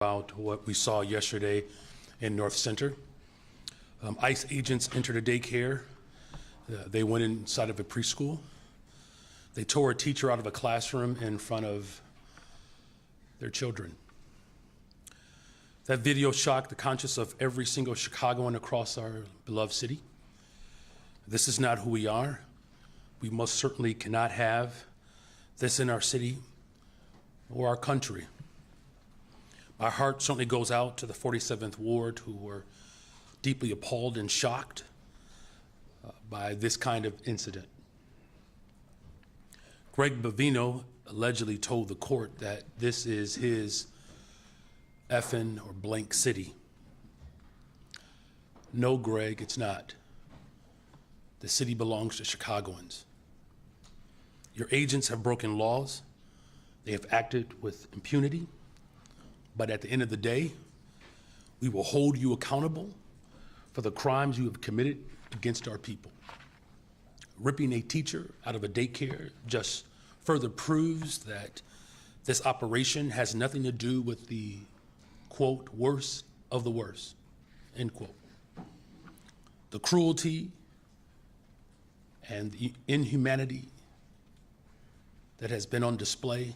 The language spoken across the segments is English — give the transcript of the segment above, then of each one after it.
About what we saw yesterday in North Center. ICE agents entered a daycare. They went inside of a preschool. They tore a teacher out of a classroom in front of their children. That video shocked the conscience of every single Chicagoan across our beloved city. This is not who we are. We most certainly cannot have this in our city or our country. My heart certainly goes out to the 47th Ward, who were deeply appalled and shocked by this kind of incident. Greg Bavino allegedly told the court that this is his effing or blank city. No, Greg, it's not. The city belongs to Chicagoans. Your agents have broken laws. They have acted with impunity. But at the end of the day, we will hold you accountable for the crimes you have committed against our people. Ripping a teacher out of a daycare just further proves that this operation has nothing to do with the, quote, worst of the worst, end quote. The cruelty and the inhumanity that has been on display,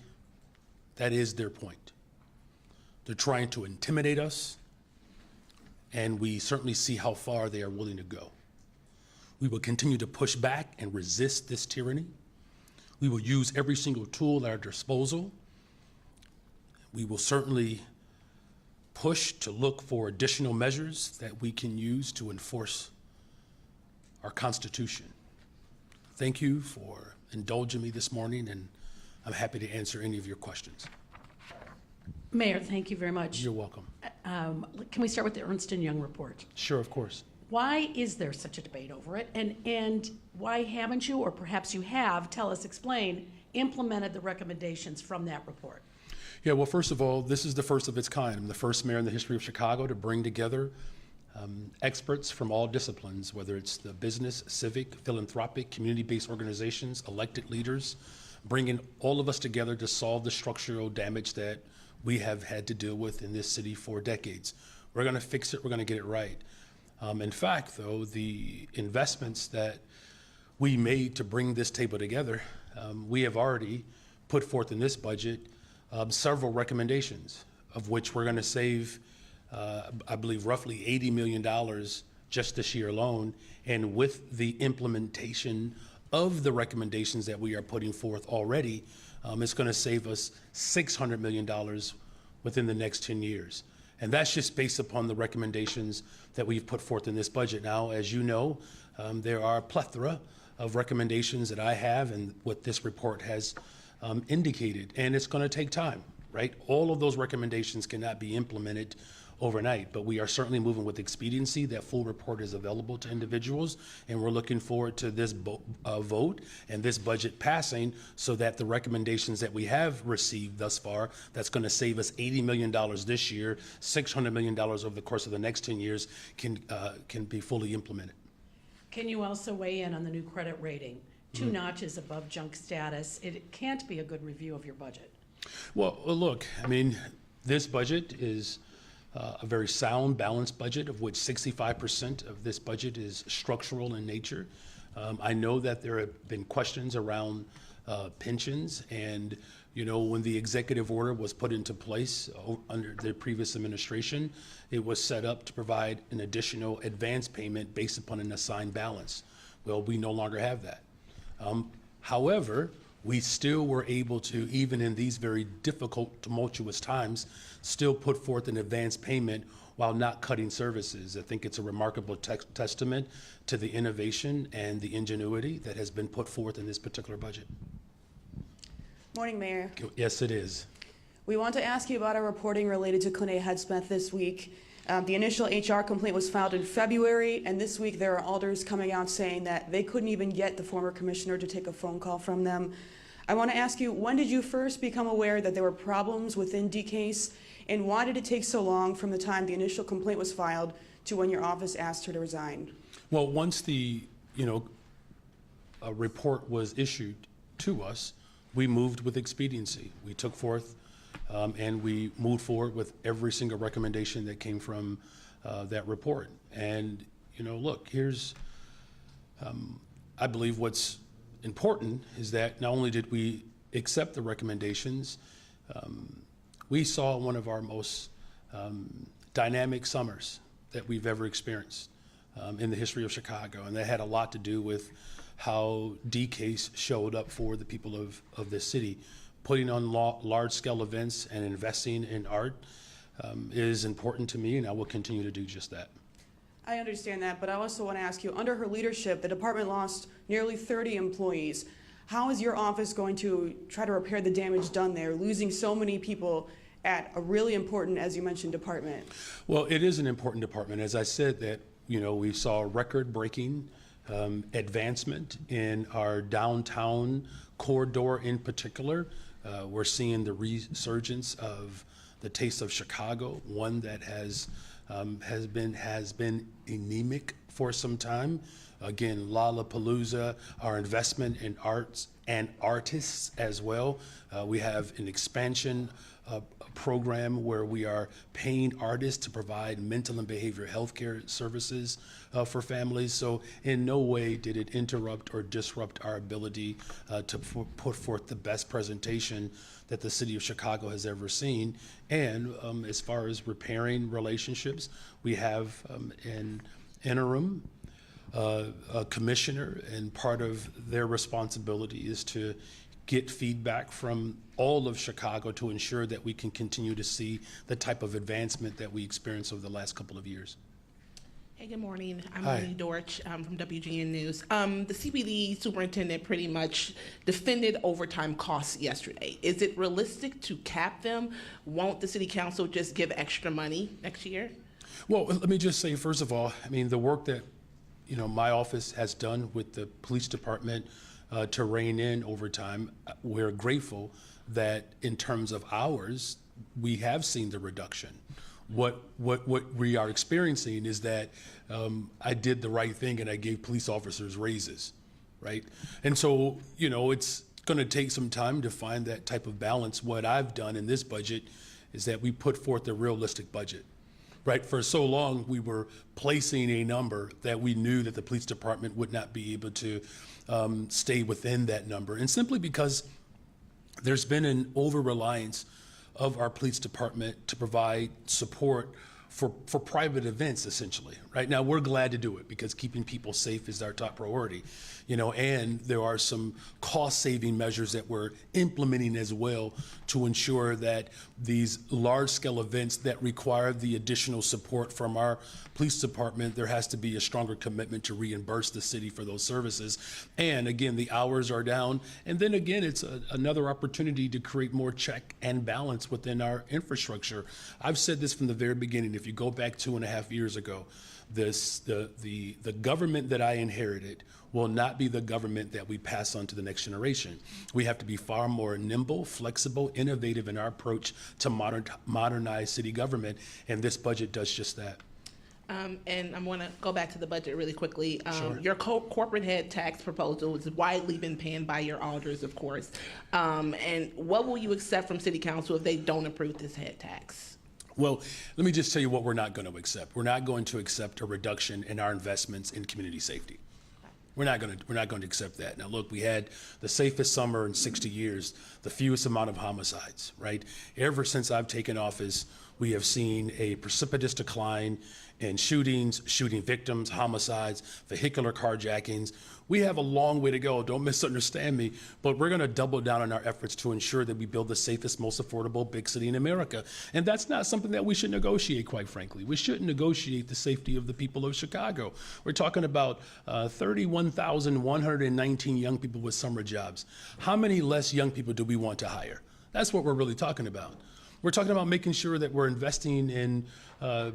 that is their point. They're trying to intimidate us, and we certainly see how far they are willing to go. We will continue to push back and resist this tyranny. We will use every single tool at our disposal. We will certainly push to look for additional measures that we can use to enforce our Constitution. Thank you for indulging me this morning, and I'm happy to answer any of your questions. Mayor, thank you very much. You're welcome. Can we start with the Ernst & Young report? Sure, of course. Why is there such a debate over it? And why haven't you, or perhaps you have, explain, implemented the recommendations from that report? Yeah, well, first of all, this is the first of its kind. I'm the first mayor in the history of Chicago to bring together experts from all disciplines, whether it's the business, civic, philanthropic, community-based organizations, elected leaders, bringing all of us together to solve the structural damage that we have had to deal with in this city for decades. We're gonna fix it, we're gonna get it right. In fact, though, the investments that we made to bring this table together, we have already put forth in this budget several recommendations, of which we're gonna save, I believe, roughly $80 million just this year alone. And with the implementation of the recommendations that we are putting forth already, it's going to save us $600 million within the next 10 years. And that's just based upon the recommendations that we've put forth in this budget. Now, as you know, there are a plethora of recommendations that I have and what this report has indicated, and it's going to take time, right? All of those recommendations cannot be implemented overnight, but we are certainly moving with expediency. That full report is available to individuals, and we're looking forward to this vote and this budget passing so that the recommendations that we have received thus far, that's going to save us $80 million this year, $600 million over the course of the next 10 years, can be fully implemented. Can you also weigh in on the new credit rating? Two notches above junk status. It can't be a good review of your budget. Well, look, I mean, this budget is a very sound, balanced budget, of which 65% of this budget is structural in nature. I know that there have been questions around pensions, and you know, when the executive order was put into place under the previous administration, it was set up to provide an additional advance payment based upon an assigned balance. Well, we no longer have that. However, we still were able to, even in these very difficult, tumultuous times, still put forth an advance payment while not cutting services. I think it's a remarkable testament to the innovation and the ingenuity that has been put forth in this particular budget. Morning, Mayor. Yes, it is. We want to ask you about our reporting related to Kone Headsmith this week. The initial HR complaint was filed in February, and this week there are alders coming out saying that they couldn't even get the former commissioner to take a phone call from them. I want to ask you, when did you first become aware that there were problems within DCASE, and why did it take so long from the time the initial complaint was filed to when your office asked her to resign? Well, once the report was issued to us, we moved with expediency. We took forth and we moved forward with every single recommendation that came from that report. And, you know, look, here's, I believe what's important is that not only did we accept the recommendations, we saw one of our most dynamic summers that we've ever experienced in the history of Chicago. And that had a lot to do with how DCASE showed up for the people of this city. Putting on large-scale events and investing in art is important to me, and I will continue to do just that. I understand that, but I also want to ask you, under her leadership, the department lost nearly 30 employees. How is your office going to try to repair the damage done there, losing so many people at a really important, as you mentioned, department? Well, it is an important department. As I said, that, you know, we saw record-breaking advancement in our downtown corridor in particular. We're seeing the resurgence of the Taste of Chicago, one that has been anemic for some time. Again, Lollapalooza, our investment in arts and artists as well. We have an expansion program where we are paying artists to provide mental and behavioral health care services for families. So in no way did it interrupt or disrupt our ability to put forth the best presentation that the city of Chicago has ever seen. And as far as repairing relationships, we have an interim a commissioner, and part of their responsibility is to get feedback from all of Chicago to ensure that we can continue to see the type of advancement that we experienced over the last couple of years. Hey, good morning. I'm Hi. Lenny Dorch from WGN News. The CBD superintendent pretty much defended overtime costs yesterday. Is it realistic to cap them? Won't the city council just give extra money next year? Well, let me just say, first of all, I mean, the work that, you know, my office has done with the police department to rein in overtime, we're grateful that in terms of hours, we have seen the reduction. What we are experiencing is that I did the right thing and I gave police officers raises, right? And so, you know, it's going to take some time to find that type of balance. What I've done in this budget is that we put forth a realistic budget, right? For so long, we were placing a number that we knew that the police department would not be able to stay within that number. And simply because there's been an over-reliance of our police department to provide support for private events, essentially. Right now, we're glad to do it because keeping people safe is our top priority, you know, and there are some cost-saving measures that we're implementing as well to ensure that these large-scale events that require the additional support from our police department, there has to be a stronger commitment to reimburse the city for those services. And again, the hours are down. And then again, it's another opportunity to create more check and balance within our infrastructure. I've said this from the very beginning. If you go back 2.5 years ago, the government that I inherited will not be the government that we pass on to the next generation. We have to be far more nimble, flexible, innovative in our approach to modernize city government, and this budget does just that. And I'm going to go back to the budget really quickly. Sure. Your corporate head tax proposal has widely been panned by your alders, of course. And what will you accept from city council if they don't approve this head tax? Well, let me just tell you what we're not going to accept. We're not going to accept a reduction in our investments in community safety. We're not going to accept that. Now, look, we had the safest summer in 60 years, the fewest amount of homicides, right? Ever since I've taken office, we have seen a precipitous decline in shootings, shooting victims, homicides, vehicular carjackings. We have a long way to go, don't misunderstand me, but we're gonna double down on our efforts to ensure that we build the safest, most affordable big city in America. And that's not something that we should negotiate, quite frankly. We shouldn't negotiate the safety of the people of Chicago. We're talking about 31,119 young people with summer jobs. How many less young people do we want to hire? That's what we're really talking about. We're talking about making sure that we're investing in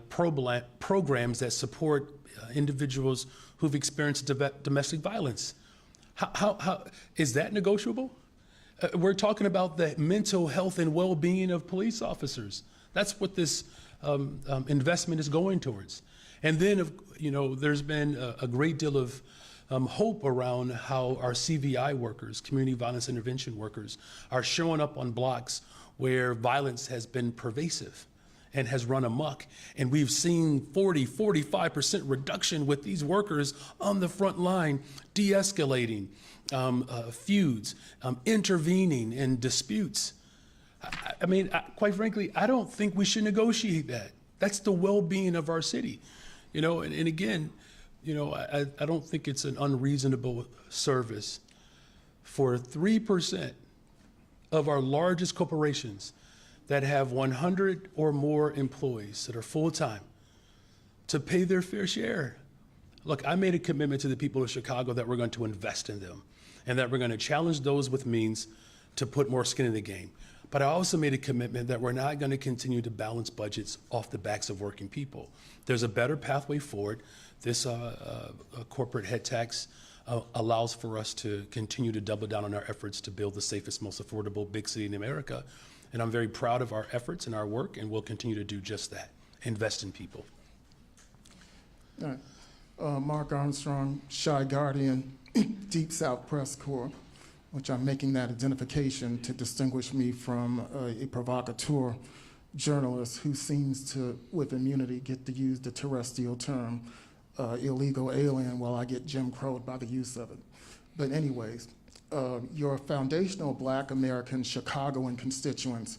programs that support individuals who've experienced domestic violence. How is that negotiable? We're talking about the mental health and well-being of police officers. That's what this investment is going towards. And then, you know, there's been a great deal of hope around how our CVI workers, community violence intervention workers, are showing up on blocks where violence has been pervasive and has run amok. And we've seen 45% reduction with these workers on the front line, de-escalating feuds, intervening in disputes. I mean, quite frankly, I don't think we should negotiate that. That's the well-being of our city. You know, and again, you know, I don't think it's an unreasonable service for 3% of our largest corporations that have 100 or more employees that are full-time to pay their fair share. Look, I made a commitment to the people of Chicago that we're going to invest in them and that we're going to challenge those with means to put more skin in the game. But I also made a commitment that we're not going to continue to balance budgets off the backs of working people. There's a better pathway forward. This corporate head tax allows for us to continue to double down on our efforts to build the safest, most affordable big city in America. And I'm very proud of our efforts and our work, and we'll continue to do just that, invest in people. All right. Mark Armstrong, Shy Guardian, Deep South Press Corps, which I'm making that identification to distinguish me from a provocateur journalist who seems to, with immunity, get to use the terrestrial term illegal alien while I get Jim Crowed by the use of it. But anyways, your foundational Black American Chicagoan constituents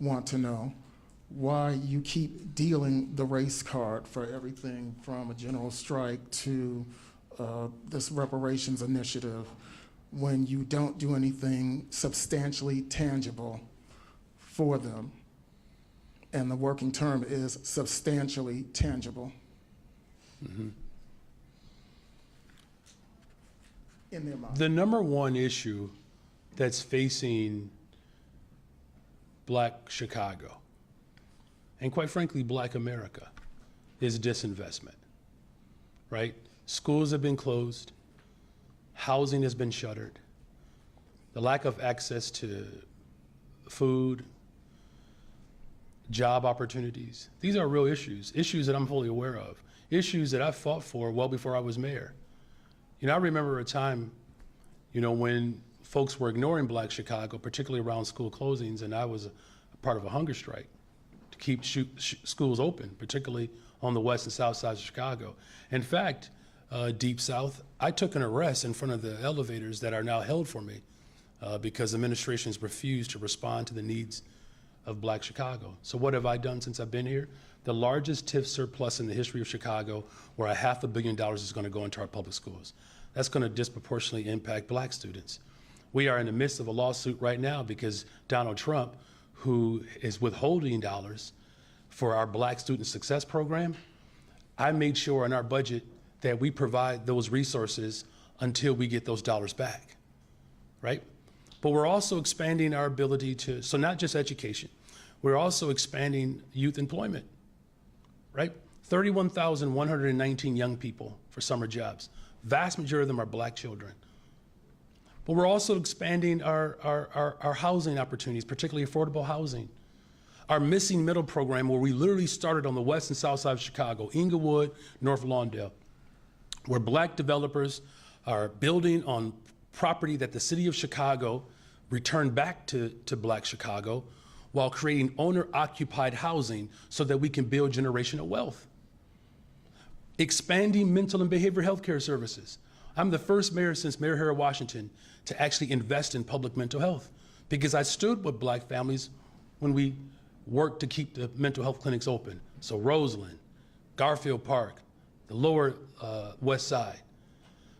want to know why you keep dealing the race card for everything from a general strike to this reparations initiative when you don't do anything substantially tangible for them. And the working term is substantially tangible. Mm-hmm. In their mind. The number one issue that's facing Black Chicago, and quite frankly, Black America, is disinvestment, right? Schools have been closed, housing has been shuttered, the lack of access to food, job opportunities. These are real issues that I'm fully aware of, issues that I fought for well before I was mayor. You know, I remember a time, you know, when folks were ignoring Black Chicago, particularly around school closings, and I was a part of a hunger strike to keep schools open, particularly on the west and south sides of Chicago. In fact, Deep South, I took an arrest in front of the elevators that are now held for me because administrations refused to respond to the needs of Black Chicago. So what have I done since I've been here? The largest TIF surplus in the history of Chicago, where $500 million is going to go into our public schools. That's going to disproportionately impact Black students. We are in the midst of a lawsuit right now because Donald Trump, who is withholding dollars for our Black Student Success Program, I made sure in our budget that we provide those resources until we get those dollars back, right? But we're also expanding our ability to, so not just education, we're also expanding youth employment, right? 31,119 young people for summer jobs. Vast majority of them are Black children. But we're also expanding our housing opportunities, particularly affordable housing. Our Missing Middle program, where we literally started on the west and south side of Chicago, Inglewood, North Lawndale, where Black developers are building on property that the city of Chicago returned back to Black Chicago while creating owner-occupied housing so that we can build generational wealth. Expanding mental and behavioral health care services. I'm the first mayor since Mayor Harold Washington to actually invest in public mental health because I stood with Black families when we worked to keep the mental health clinics open. So Roseland, Garfield Park, the lower west side.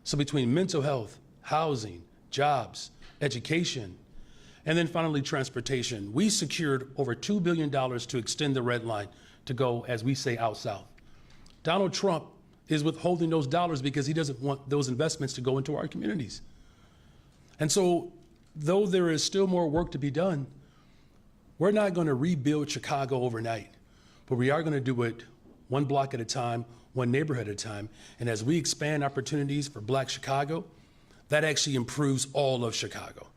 So between mental health, housing, jobs, education, and then finally transportation, we secured over $2 billion to extend the red line to go, as we say, out south. Donald Trump is withholding those dollars because he doesn't want those investments to go into our communities. And so, though there is still more work to be done, we're not going to rebuild Chicago overnight, but we are going to do it one block at a time, one neighborhood at a time. And as we expand opportunities for Black Chicago, that actually improves all of Chicago.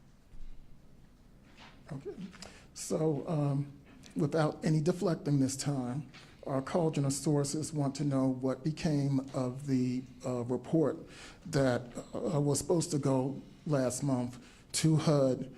Okay. So without any deflecting this time, Our Cauldron of Sources want to know what became of the report that was supposed to go last month to HUD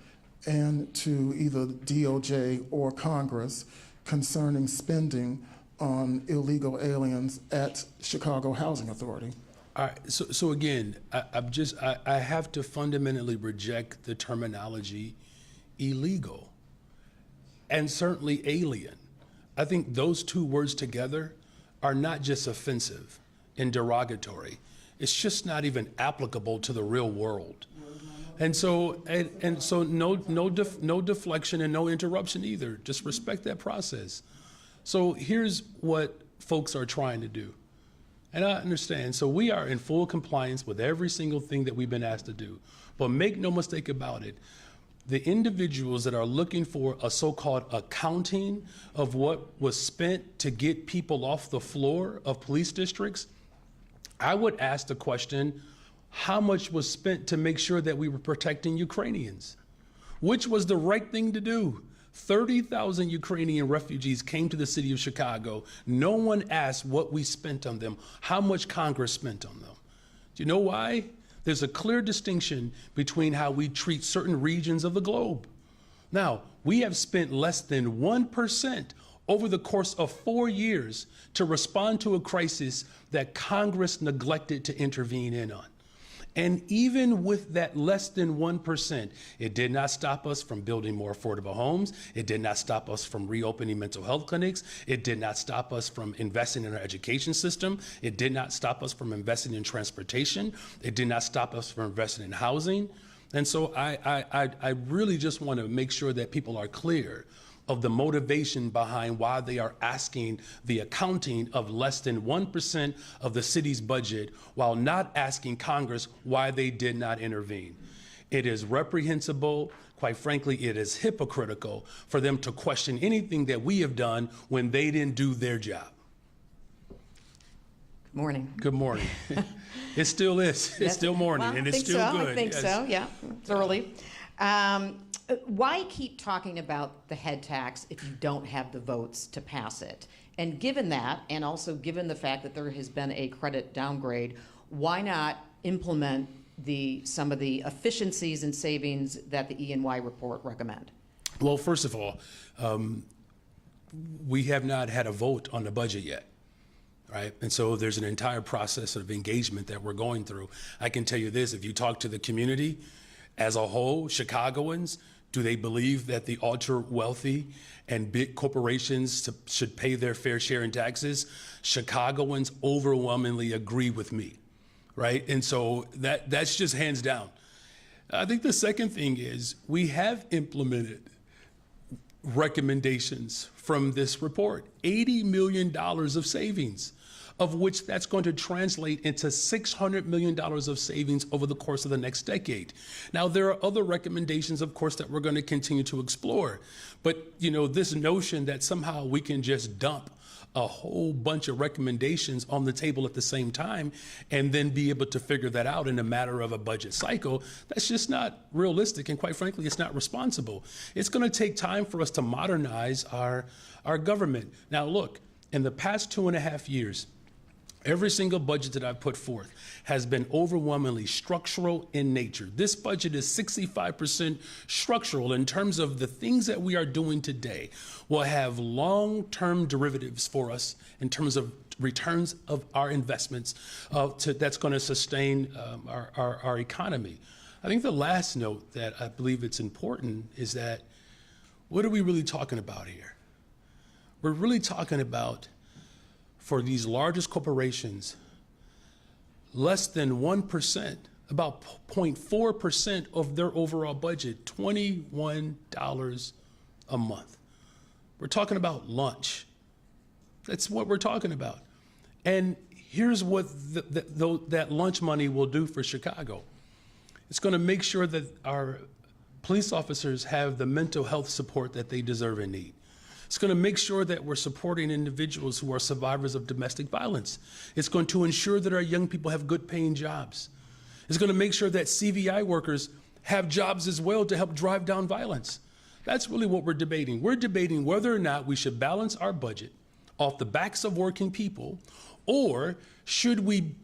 and to either DOJ or Congress concerning spending on illegal aliens at Chicago Housing Authority. All right, so again, I have to fundamentally reject the terminology illegal and certainly alien. I think those two words together are not just offensive and derogatory. It's just not even applicable to the real world. And so no deflection and no interruption either. Just respect that process. So here's what folks are trying to do. And I understand. So we are in full compliance with every single thing that we've been asked to do. But make no mistake about it, the individuals that are looking for a so-called accounting of what was spent to get people off the floor of police districts, I would ask the question, how much was spent to make sure that we were protecting Ukrainians? Which was the right thing to do? 30,000 Ukrainian refugees came to the city of Chicago. No one asked what we spent on them, how much Congress spent on them. Do you know why? There's a clear distinction between how we treat certain regions of the globe. Now, we have spent less than 1% over the course of 4 years to respond to a crisis that Congress neglected to intervene in on. And even with that less than 1%, it did not stop us from building more affordable homes. It did not stop us from reopening mental health clinics. It did not stop us from investing in our education system. It did not stop us from investing in transportation. It did not stop us from investing in housing. And so I really just want to make sure that people are clear of the motivation behind why they are asking the accounting of less than 1% of the city's budget while not asking Congress why they did not intervene. It is reprehensible. Quite frankly, it is hypocritical for them to question anything that we have done when they didn't do their job. Morning. Good morning. It still is. It's still morning, Well, and it's still good. I think Yes. so, yeah. It's early. Why keep talking about the head tax if you don't have the votes to pass it? And given that, and also given the fact that there has been a credit downgrade, why not implement some of the efficiencies and savings that the E&Y report recommend? Well, first of all, we have not had a vote on the budget yet. Right? And so there's an entire process of engagement that we're going through. I can tell you this, if you talk to the community as a whole, Chicagoans, do they believe that the ultra wealthy and big corporations should pay their fair share in taxes? Chicagoans overwhelmingly agree with me, right? And so that's just hands down. I think the second thing is we have implemented recommendations from this report, $80 million of savings, of which that's going to translate into $600 million of savings over the course of the next decade. Now, there are other recommendations, of course, that we're going to continue to explore. But, you know, this notion that somehow we can just dump a whole bunch of recommendations on the table at the same time and then be able to figure that out in a matter of a budget cycle, that's just not realistic. And quite frankly, it's not responsible. It's going to take time for us to modernize our government. Now, look, in the past 2.5 years, every single budget that I've put forth has been overwhelmingly structural in nature. This budget is 65% structural in terms of the things that we are doing today will have long-term derivatives for us in terms of returns of our investments that's going to sustain our economy. I think the last note that I believe it's important is that what are we really talking about here? We're really talking about, for these largest corporations, less than 1%, about 0.4% of their overall budget, $21 a month. We're talking about lunch. That's what we're talking about. And here's what that lunch money will do for Chicago. It's going to make sure that our police officers have the mental health support that they deserve and need. It's going to make sure that we're supporting individuals who are survivors of domestic violence. It's going to ensure that our young people have good paying jobs. It's going to make sure that CVI workers have jobs as well to help drive down violence. That's really what we're debating. We're debating whether or not we should balance our budget off the backs of working people, or should we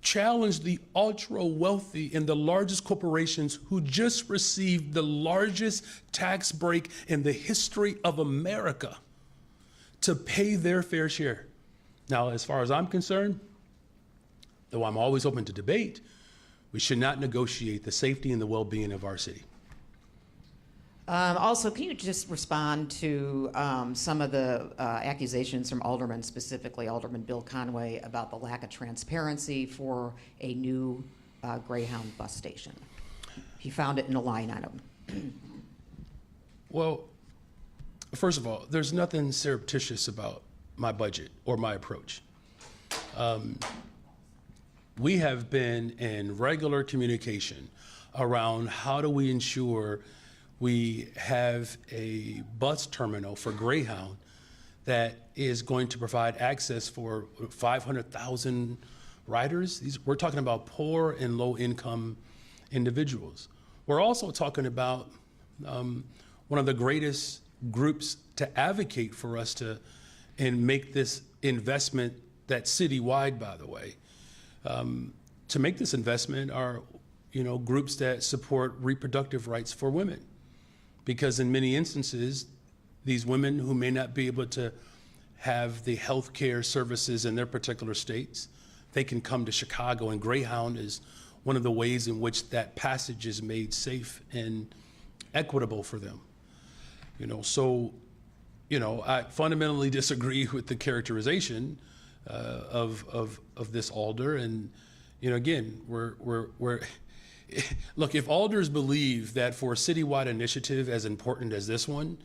challenge the ultra wealthy and the largest corporations who just received the largest tax break in the history of America to pay their fair share? Now, as far as I'm concerned, though I'm always open to debate, we should not negotiate the safety and the well-being of our city. Also, can you just respond to some of the accusations from aldermen, specifically Alderman Bill Conway, about the lack of transparency for a new Greyhound bus station? He found it in a line item. Well, first of all, there's nothing surreptitious about my budget or my approach. We have been in regular communication around how do we ensure we have a bus terminal for Greyhound that is going to provide access for 500,000 riders. We're talking about poor and low-income individuals. We're also talking about one of the greatest groups to advocate for us and make this investment that's citywide, by the way. To make this investment are, groups that support reproductive rights for women. Because in many instances, these women who may not be able to have the health care services in their particular states, they can come to Chicago, and Greyhound is one of the ways in which that passage is made safe and equitable for them. I fundamentally disagree with the characterization of this alder, and again, we're look, if alders believe that for a citywide initiative as important as this one,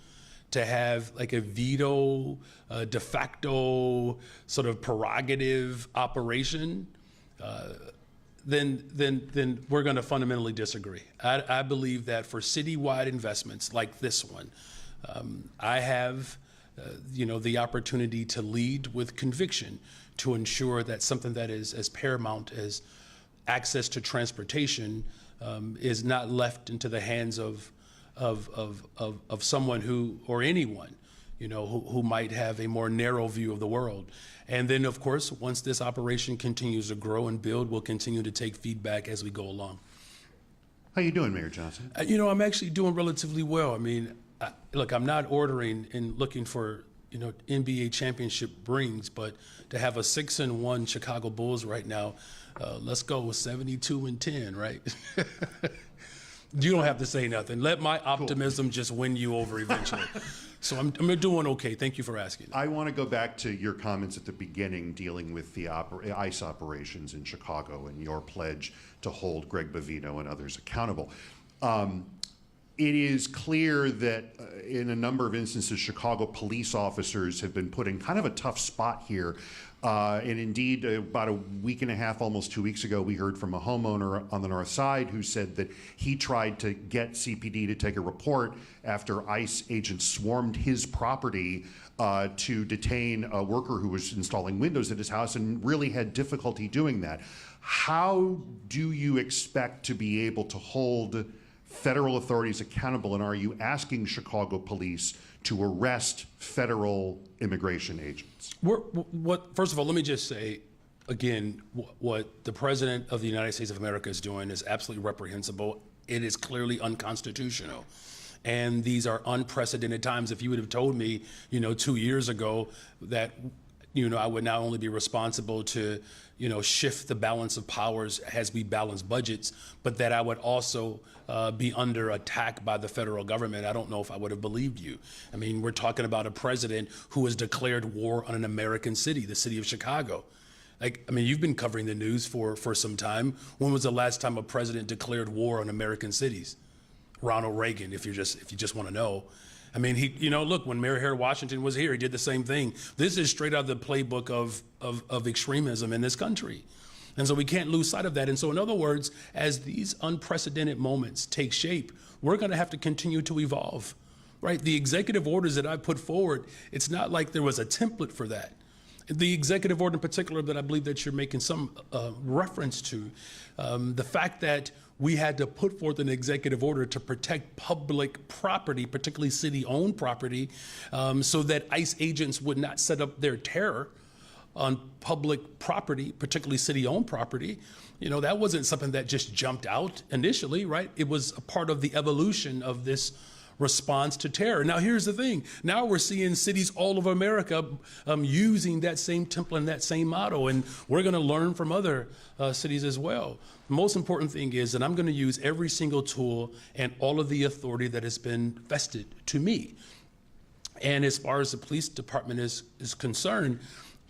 to have like a veto, de facto sort of prerogative operation, then we're going to fundamentally disagree. I believe that for citywide investments like this one, I have the opportunity to lead with conviction to ensure that something that is as paramount as access to transportation is not left into the hands of someone who, or anyone, who might have a more narrow view of the world. And then, of course, once this operation continues to grow and build, we'll continue to take feedback as we go along. How you doing, Mayor Johnson? I'm actually doing relatively well. I mean, look, I'm not ordering and looking for, NBA championship rings, but to have a 6-1 Chicago Bulls right now, let's go with 72-10, right? You don't have to say nothing. Let my optimism just win you over eventually. So I'm doing okay. Thank you for asking. I want to go back to your comments at the beginning dealing with the ICE operations in Chicago and your pledge to hold Greg Bovino and others accountable. It is clear that in a number of instances, Chicago police officers have been put in kind of a tough spot here. And indeed, about a week and a half, almost 2 weeks ago, we heard from a homeowner on the north side who said that he tried to get CPD to take a report after ICE agents swarmed his property to detain a worker who was installing windows at his house and really had difficulty doing that. How do you expect to be able to hold federal authorities accountable, and are you asking Chicago police to arrest federal immigration agents? First of all, let me just say, again, what the President of the United States of America is doing is absolutely reprehensible. It is clearly unconstitutional. And these are unprecedented times. If you would have told me, 2 years ago that, I would not only be responsible to, shift the balance of powers as we balance budgets, but that I would also be under attack by the federal government, I don't know if I would have believed you. I mean, we're talking about a president who has declared war on an American city, the city of Chicago. You've been covering the news for some time. When was the last time a president declared war on American cities? Ronald Reagan, if you just want to know. I mean, look, when Mayor Harry Washington was here, he did the same thing. This is straight out of the playbook of extremism in this country. And so we can't lose sight of that. And so in other words, as these unprecedented moments take shape, we're going to have to continue to evolve, right? The executive orders that I put forward, it's not like there was a template for that. The executive order in particular that I believe that you're making some reference to, the fact that we had to put forth an executive order to protect public property, particularly city-owned property, so that ICE agents would not set up their terror on public property, particularly city-owned property. You know, that wasn't something that just jumped out initially, right? It was a part of the evolution of this response to terror. Now, here's the thing. Now we're seeing cities all over America using that same template and that same motto, and we're going to learn from other cities as well. The most important thing is that I'm going to use every single tool and all of the authority that has been vested to me. And as far as the police department is concerned,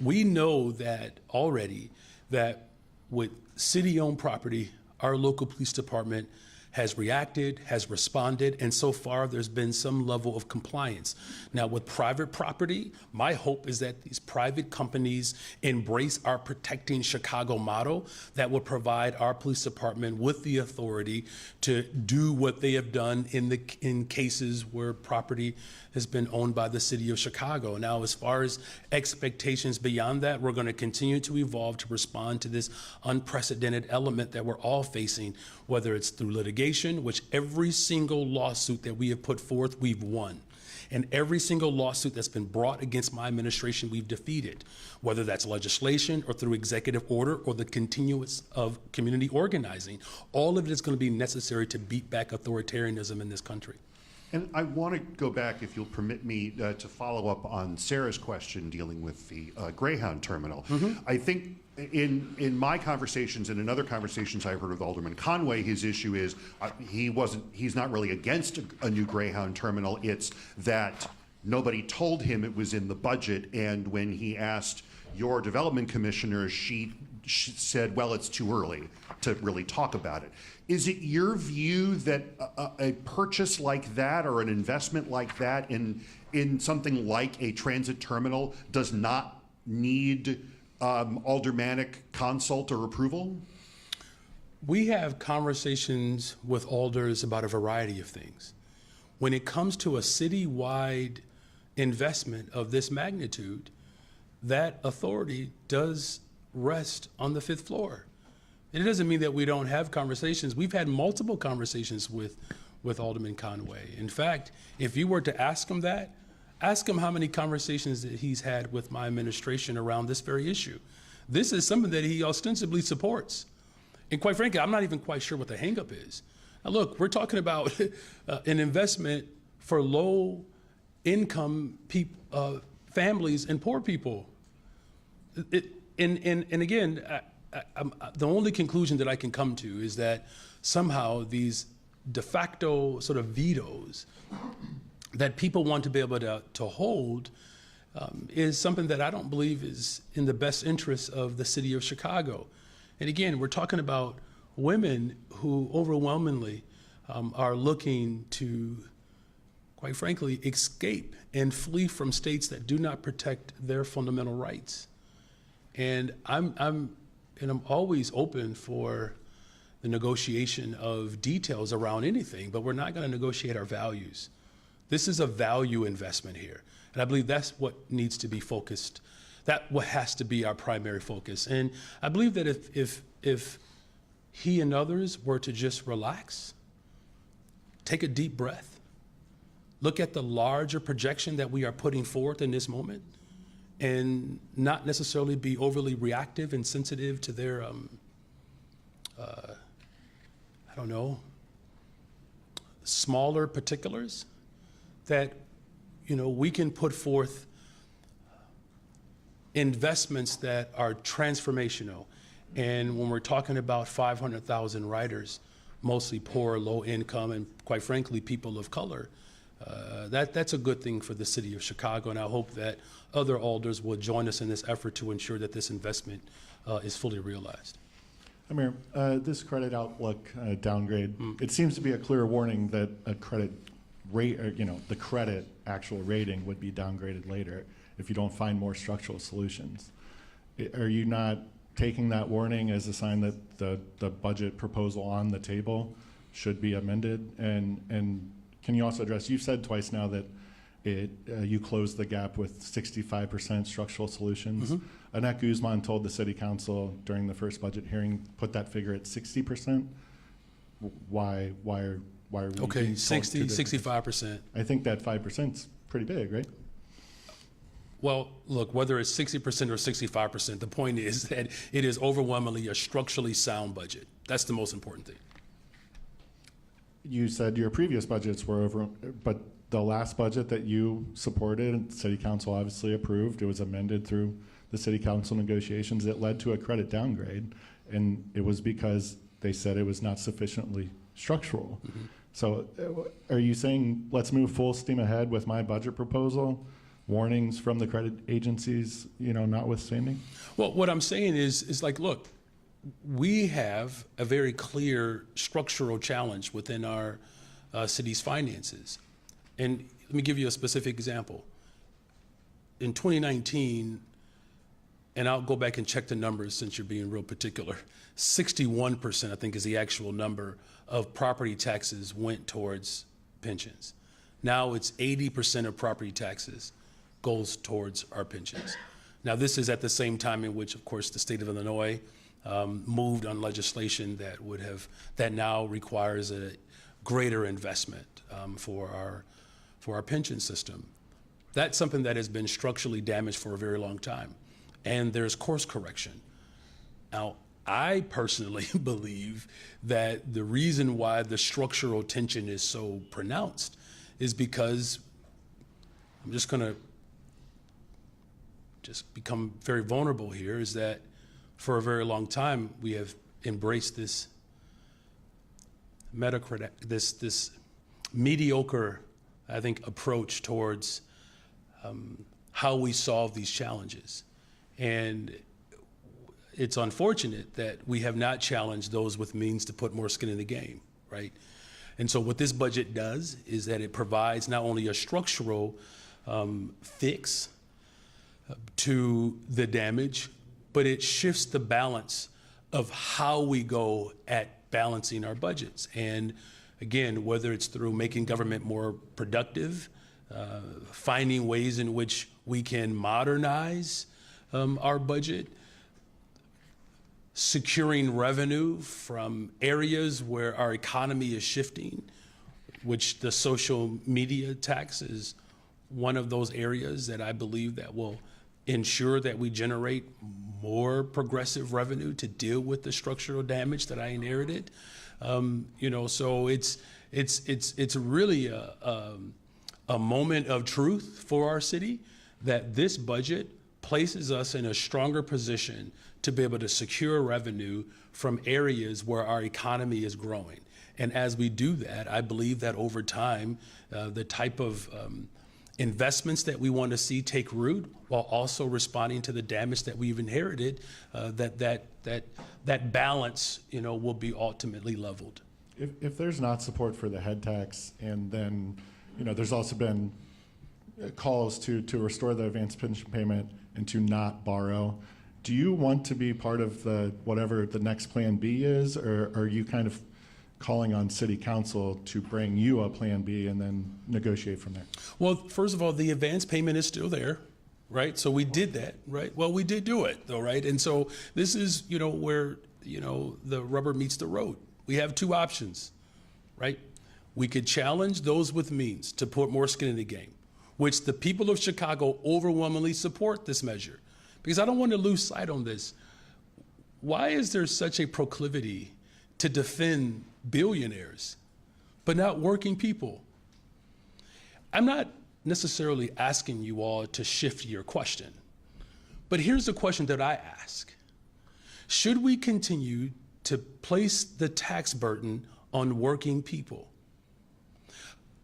we know that already that with city-owned property, our local police department has reacted, has responded, and so far there's been some level of compliance. Now with private property, my hope is that these private companies embrace our protecting Chicago motto that will provide our police department with the authority to do what they have done in cases where property has been owned by the city of Chicago. Now, as far as expectations beyond that, we're going to continue to evolve to respond to this unprecedented element that we're all facing, whether it's through litigation, which every single lawsuit that we have put forth, we've won. And every single lawsuit that's been brought against my administration, we've defeated, whether that's legislation or through executive order or the continuance of community organizing. All of it is going to be necessary to beat back authoritarianism in this country. And I want to go back, if you'll permit me, to follow up on Sarah's question dealing with the Greyhound terminal. I think in my conversations and in other conversations I've heard with Alderman Conway, his issue is he's not really against a new Greyhound terminal. It's that nobody told him it was in the budget, and when he asked your development commissioner, she said, well, it's too early to really talk about it. Is it your view that a purchase like that or an investment like that in something like a transit terminal does not need aldermanic consult or approval? We have conversations with alders about a variety of things. When it comes to a citywide investment of this magnitude, that authority does rest on the 5th floor. And it doesn't mean that we don't have conversations. We've had multiple conversations with Alderman Conway. In fact, if you were to ask him that, ask him how many conversations that he's had with my administration around this very issue. This is something that he ostensibly supports. And quite frankly, I'm not even quite sure what the hangup is. Now look, we're talking about an investment for low income families and poor people. And again, the only conclusion that I can come to is that somehow these de facto sort of vetoes that people want to be able to hold is something that I don't believe is in the best interest of the city of Chicago. And again, we're talking about women who overwhelmingly are looking to, quite frankly, escape and flee from states that do not protect their fundamental rights. And I'm always open for the negotiation of details around anything, but we're not going to negotiate our values. This is a value investment here. And I believe that's what needs to be focused. That's what has to be our primary focus. And I believe that if he and others were to just relax, take a deep breath, look at the larger projection that we are putting forth in this moment, and not necessarily be overly reactive and sensitive to their, I don't know, smaller particulars, that, you know, we can put forth investments that are transformational. And when we're talking about 500,000 riders, mostly poor, low income, and quite frankly, people of color, that's a good thing for the city of Chicago, and I hope that other alders will join us in this effort to ensure that this investment is fully realized. Mayor, this credit outlook downgrade, it seems to be a clear warning that a credit rate, or, the credit actual rating would be downgraded later if you don't find more structural solutions. Are you not taking that warning as a sign that the budget proposal on the table should be amended? And can you also address, you've said twice now that You closed the gap with 65% structural solutions. Annette Guzman told the city council during the first budget hearing, put that figure at 60%. Why are we Okay, being told 60, two different- 65%. I think that 5% is pretty big, right? Well, look, whether it's 60% or 65%, the point is that it is overwhelmingly a structurally sound budget. That's the most important thing. You said your previous budgets were over, but the last budget that you supported, city council obviously approved, it was amended through the city council negotiations, it led to a credit downgrade, and it was because they said it was not sufficiently structural. So are you saying, let's move full steam ahead with my budget proposal, warnings from the credit agencies, notwithstanding? Well, what I'm saying is like, look, we have a very clear structural challenge within our city's finances. And let me give you a specific example. In 2019, and I'll go back and check the numbers since you're being real particular, 61%, I think is the actual number, of property taxes went towards pensions. Now it's 80% of property taxes goes towards our pensions. Now this is at the same time in which, of course, the state of Illinois moved on legislation that now requires a greater investment for our pension system. That's something that has been structurally damaged for a very long time, and there's course correction. Now, I personally believe that the reason why the structural tension is so pronounced is because, I'm just gonna become very vulnerable here, is that for a very long time we have embraced this this mediocre, I think, approach towards how we solve these challenges. And it's unfortunate that we have not challenged those with means to put more skin in the game, right? And so what this budget does is that it provides not only a structural fix to the damage, but it shifts the balance of how we go at balancing our budgets. And again, whether it's through making government more productive, finding ways in which we can modernize our budget, securing revenue from areas where our economy is shifting, which the social media tax is one of those areas that I believe that will ensure that we generate more progressive revenue to deal with the structural damage that I inherited. So it's really a moment of truth for our city, that this budget places us in a stronger position to be able to secure revenue from areas where our economy is growing. And as we do that, I believe that over time, the type of investments that we want to see take root, while also responding to the damage that we've inherited, that balance, will be ultimately leveled. If there's not support for the head tax, and then, there's also been calls to restore the advanced pension payment and to not borrow, do you want to be part of whatever the next plan B is, or are you kind of calling on city council to bring you a plan B and then negotiate from there? Well, first of all, the advance payment is still there, right? So we did that, right? Well, we did do it though, right? And so this is, where, the rubber meets the road. We have two options, right? We could challenge those with means to put more skin in the game, which the people of Chicago overwhelmingly support this measure. Because I don't want to lose sight on this. Why is there such a proclivity to defend billionaires, but not working people? I'm not necessarily asking you all to shift your question, but here's the question that I ask. Should we continue to place the tax burden on working people?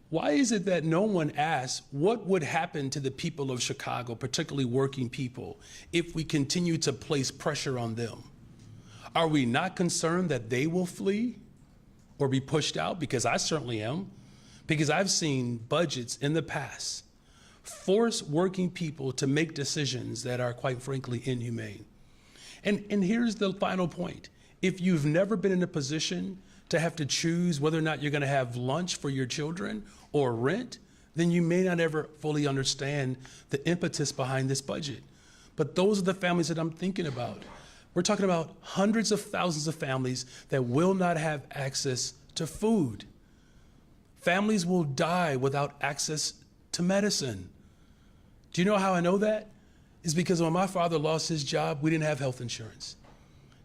Why is it that no one asks what would happen to the people of Chicago, particularly working people, if we continue to place pressure on them? Are we not concerned that they will flee or be pushed out? Because I certainly am. Because I've seen budgets in the past force working people to make decisions that are, quite frankly, inhumane. And here's the final point. If you've never been in a position to have to choose whether or not you're going to have lunch for your children or rent, then you may not ever fully understand the impetus behind this budget. But those are the families that I'm thinking about. We're talking about hundreds of thousands of families that will not have access to food. Families will die without access to medicine. Do you know how I know that? It's because when my father lost his job, we didn't have health insurance.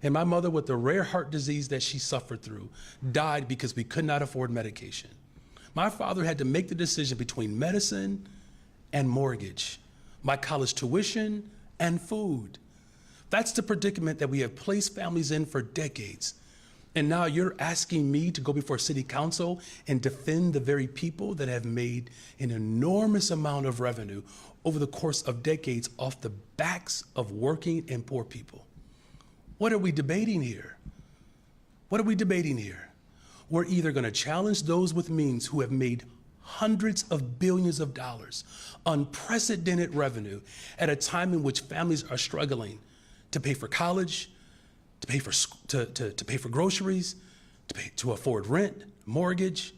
And my mother, with the rare heart disease that she suffered through, died because we could not afford medication. My father had to make the decision between medicine and mortgage, my college tuition and food. That's the predicament that we have placed families in for decades. And now you're asking me to go before city council and defend the very people that have made an enormous amount of revenue over the course of decades off the backs of working and poor people. What are we debating here? What are we debating here? We're either going to challenge those with means who have made hundreds of billions of dollars, unprecedented revenue, at a time in which families are struggling to pay for college, to pay for groceries, to afford rent, mortgage.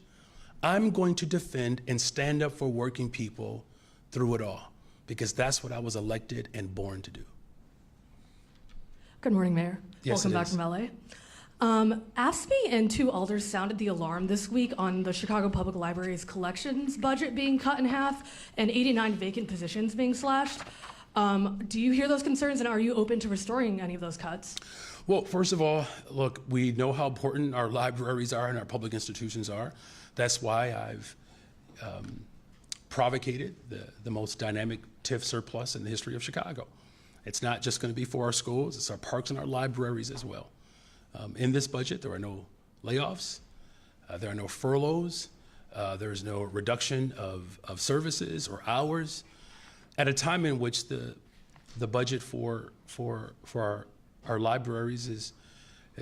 I'm going to defend and stand up for working people through it all, because that's what I was elected and born to do. Good morning, Mayor. Yes, Welcome it back is. from LA. AFSCME and 2 alders sounded the alarm this week on the Chicago Public Library's collections budget being cut in half and 89 vacant positions being slashed. Do you hear those concerns, and are you open to restoring any of those cuts? Well, first of all, look, we know how important our libraries are and our public institutions are. That's why I've provocated the most dynamic TIF surplus in the history of Chicago. It's not just going to be for our schools, it's our parks and our libraries as well. In this budget, there are no layoffs, there are no furloughs, there's no reduction of services or hours, at a time in which the budget for our libraries is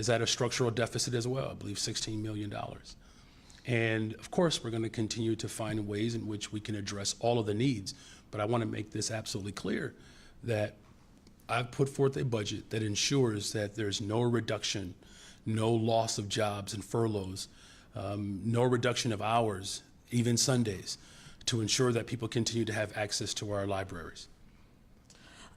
at a structural deficit as well, I believe $16 million. And of course, we're going to continue to find ways in which we can address all of the needs. But I want to make this absolutely clear that I've put forth a budget that ensures that there's no reduction, no loss of jobs and furloughs, no reduction of hours, even Sundays, to ensure that people continue to have access to our libraries.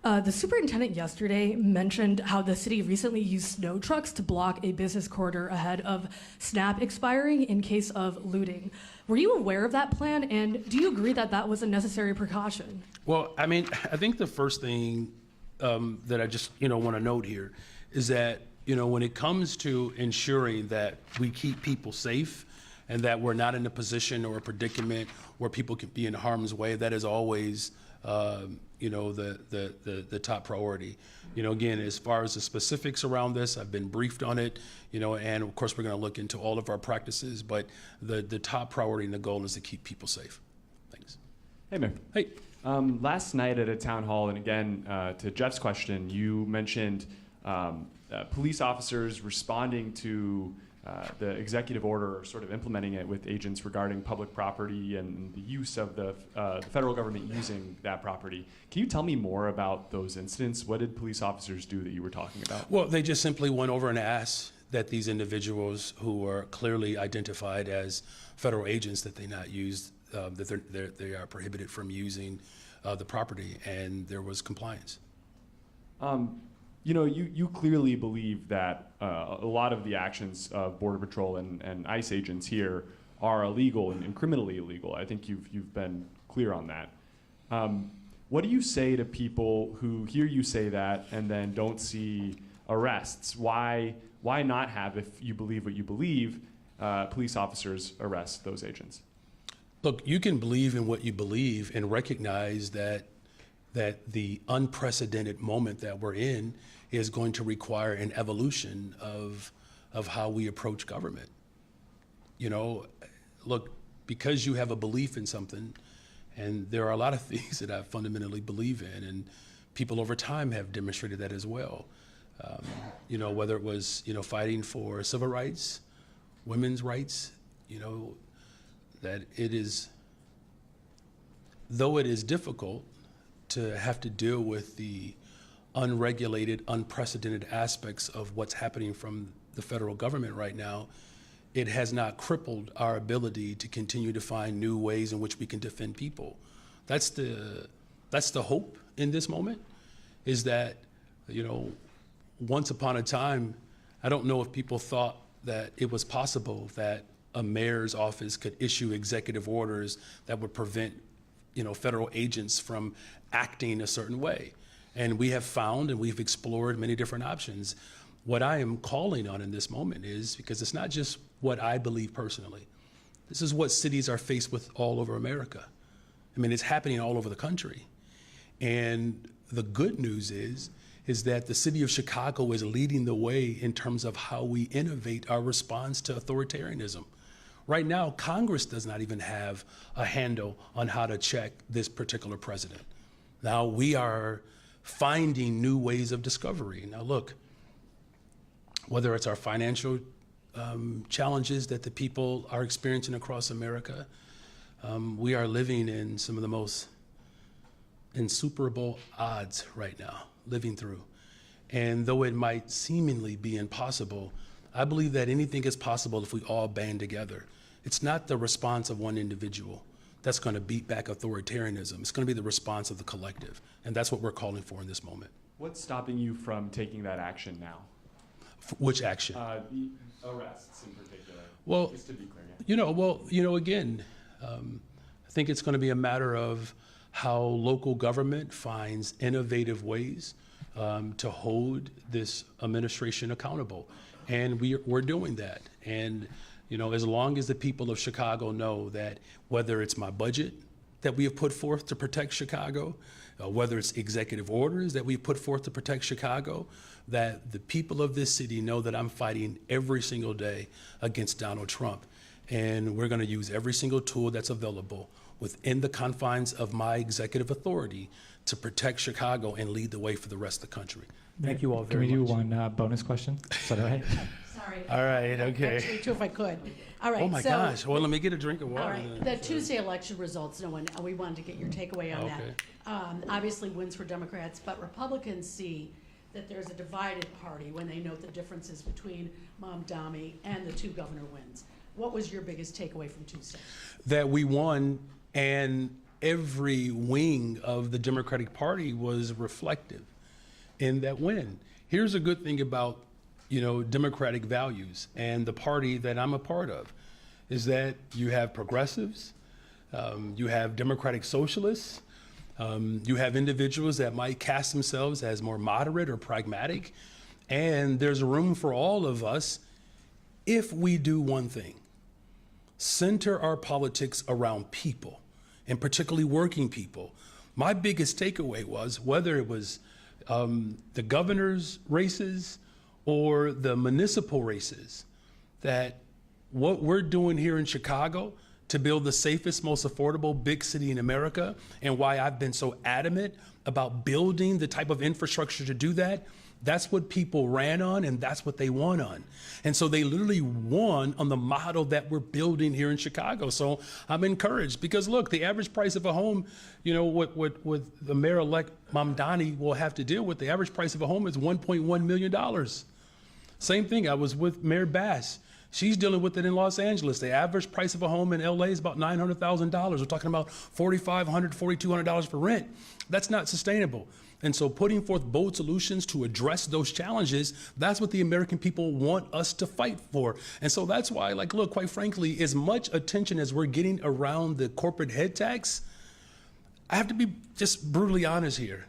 The superintendent yesterday mentioned how the city recently used snow trucks to block a business corridor ahead of SNAP expiring in case of looting. Were you aware of that plan, and do you agree that that was a necessary precaution? Well, I mean, I think the first thing that I just want to note here is that when it comes to ensuring that we keep people safe and that we're not in a position or a predicament where people could be in harm's way, that is always the top priority. Again, as far as the specifics around this, I've been briefed on it, and of course we're going to look into all of our practices, but the top priority and the goal is to keep people safe. Thanks. Hey, Mayor. Hey. Last night at a town hall, and again, to Jeff's question, you mentioned police officers responding to the executive order, sort of implementing it with agents regarding public property and the use of the federal government using that property. Can you tell me more about those incidents? What did police officers do that you were talking about? Well, they just simply went over and asked that these individuals who are clearly identified as federal agents, that they not use, that they are prohibited from using the property, and there was compliance. You clearly believe that a lot of the actions of Border Patrol and ICE agents here are illegal and criminally illegal. I think you've been clear on that. What do you say to people who hear you say that and then don't see arrests? Why not have, if you believe what you believe, police officers arrest those agents? Look, you can believe in what you believe and recognize that the unprecedented moment that we're in is going to require an evolution of how we approach government. Look, because you have a belief in something, and there are a lot of things that I fundamentally believe in, and people over time have demonstrated that as well. Whether it was, fighting for civil rights, women's rights, that it is, though it is difficult to have to deal with the unregulated, unprecedented aspects of what's happening from the federal government right now, it has not crippled our ability to continue to find new ways in which we can defend people. That's the hope in this moment, is that, you know, once upon a time, I don't know if people thought that it was possible that a mayor's office could issue executive orders that would prevent, you know, federal agents from acting a certain way. And we have found and we've explored many different options. What I am calling on in this moment is, because it's not just what I believe personally, this is what cities are faced with all over America. I mean, it's happening all over the country. And the good news is that the city of Chicago is leading the way in terms of how we innovate our response to authoritarianism. Right now, Congress does not even have a handle on how to check this particular president. Now we are finding new ways of discovery. Now look, whether it's our financial challenges that the people are experiencing across America, we are living in some of the most insuperable odds right now, living through. And though it might seemingly be impossible, I believe that anything is possible if we all band together. It's not the response of one individual that's going to beat back authoritarianism. It's going to be the response of the collective. And that's what we're calling for in this moment. What's stopping you from taking that action now? Which action? The arrests in particular. Well, just to be clear. Yeah. Again, I think it's going to be a matter of how local government finds innovative ways to hold this administration accountable. And we're doing that. And as long as the people of Chicago know that whether it's my budget that we have put forth to protect Chicago, whether it's executive orders that we've put forth to protect Chicago, that the people of this city know that I'm fighting every single day against Donald Trump. And we're going to use every single tool that's available within the confines of my executive authority to protect Chicago and lead the way for the rest of the country. Thank you all very much. Can we do one bonus question? Is that all right? Sorry. All right, okay. Actually, two if I could. All right. Oh my gosh, well, let me get a drink of water. All right, the Tuesday election results, we wanted to get your takeaway on that. Obviously wins for Democrats, but Republicans see that there's a divided party when they note the differences between Mamdani and the two governor wins. What was your biggest takeaway from Tuesday? That we won, and every wing of the Democratic Party was reflective in that win. Here's a good thing about democratic values and the party that I'm a part of, is that you have progressives, you have democratic socialists, you have individuals that might cast themselves as more moderate or pragmatic, and there's room for all of us if we do one thing: center our politics around people, and particularly working people. My biggest takeaway was, whether it was the governor's races or the municipal races, that what we're doing here in Chicago to build the safest, most affordable big city in America, and why I've been so adamant about building the type of infrastructure to do that, that's what people ran on, and that's what they won on. And so they literally won on the model that we're building here in Chicago. So I'm encouraged, because look, the average price of a home, what the mayor-elect Mamdani will have to deal with, the average price of a home is $1.1 million. Same thing, I was with Mayor Bass. She's dealing with it in Los Angeles. The average price of a home in LA is about $900,000. We're talking about $4,500, $4,200 for rent. That's not sustainable. And so putting forth bold solutions to address those challenges, that's what the American people want us to fight for. And so that's why, look, quite frankly, as much attention as we're getting around the corporate head tax, I have to be just brutally honest here.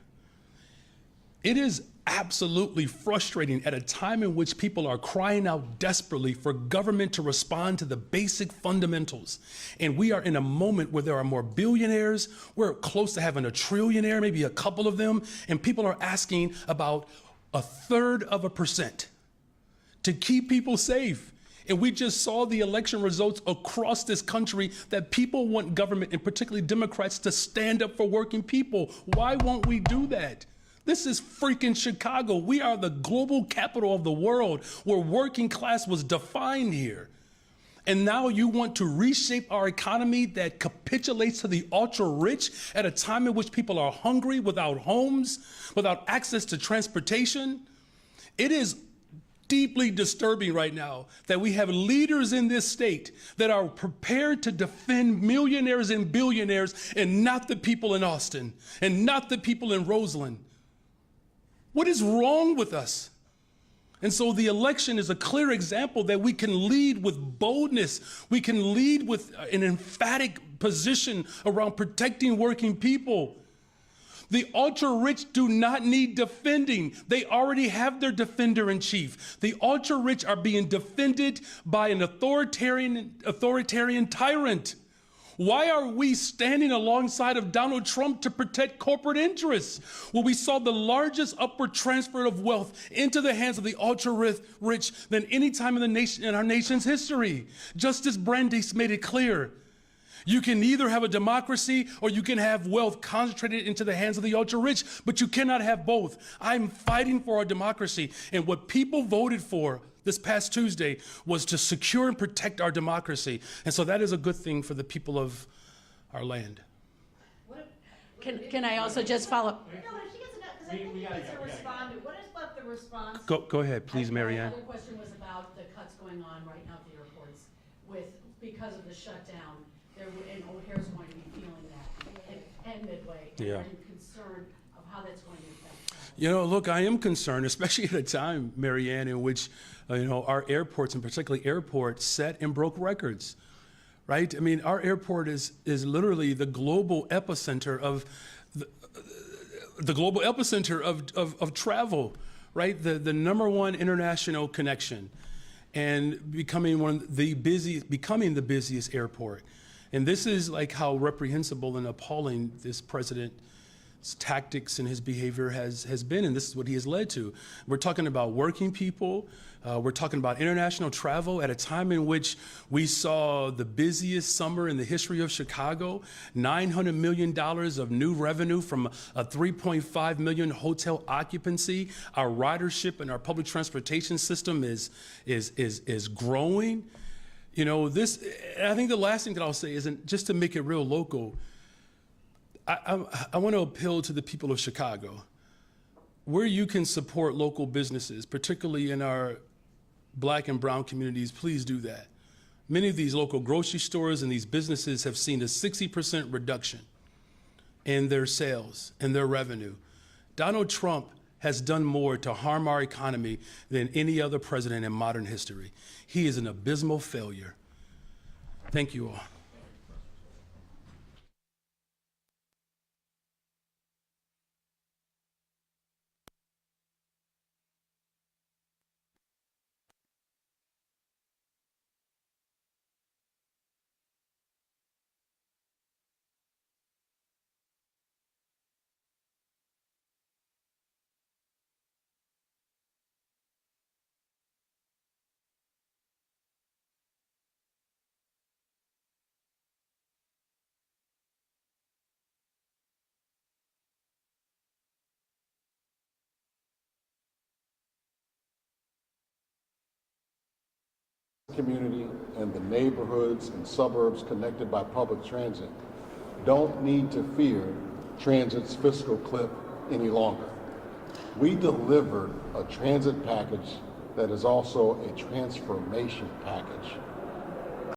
It is absolutely frustrating at a time in which people are crying out desperately for government to respond to the basic fundamentals. And we are in a moment where there are more billionaires. We're close to having a trillionaire, maybe a couple of them. And people are asking about 1/3% to keep people safe. And we just saw the election results across this country, that people want government, and particularly Democrats, to stand up for working people. Why won't we do that? This is freaking Chicago. We are the global capital of the world, where working class was defined here. And now you want to reshape our economy that capitulates to the ultra rich at a time in which people are hungry, without homes, without access to transportation. It is deeply disturbing right now that we have leaders in this state that are prepared to defend millionaires and billionaires and not the people in Austin and not the people in Roseland. What is wrong with us? And so the election is a clear example that we can lead with boldness. We can lead with an emphatic position around protecting working people. The ultra-rich do not need defending. They already have their defender-in-chief. The ultra-rich are being defended by an authoritarian tyrant. Why are we standing alongside of Donald Trump to protect corporate interests? Well, we saw the largest upward transfer of wealth into the hands of the ultra-rich than any time in our nation's history. Justice Brandeis made it clear. You can either have a democracy or you can have wealth concentrated into the hands of the ultra-rich, but you cannot have both. I'm fighting for our democracy, and what people voted for this past Tuesday was to secure and protect our democracy. And so that is a good thing for the people of our land. Can I also just follow? No, she gets enough, because I think he gets to respond to, what is about the response? Go ahead, please, Marianne. My other question was about the cuts going on right now at the airports because of the shutdown. And O'Hare's going to be feeling that, and Midway. Yeah. Are you concerned of how that's going to affect travel? You know, look, I am concerned, especially at a time, Marianne, in which our airports, and particularly airports, set and broke records, right? I mean, our airport is literally the global epicenter of the global epicenter of travel, right? The number one international connection, and becoming the busiest airport. And this is like how reprehensible and appalling this president's tactics and his behavior has been, and this is what he has led to. We're talking about working people. We're talking about international travel at a time in which we saw the busiest summer in the history of Chicago, $900 million of new revenue from a 3.5 million hotel occupancy. Our ridership and our public transportation system is growing. You know, I think the last thing that I'll say isn't just to make it real local. I want to appeal to the people of Chicago. Where you can support local businesses, particularly in our Black and brown communities, please do that. Many of these local grocery stores and these businesses have seen a 60% reduction in their sales and their revenue. Donald Trump has done more to harm our economy than any other president in modern history. He is an abysmal failure. Thank you all. Community and the neighborhoods and suburbs connected by public transit don't need to fear transit's fiscal cliff any longer. We delivered a transit package that is also a transformation package.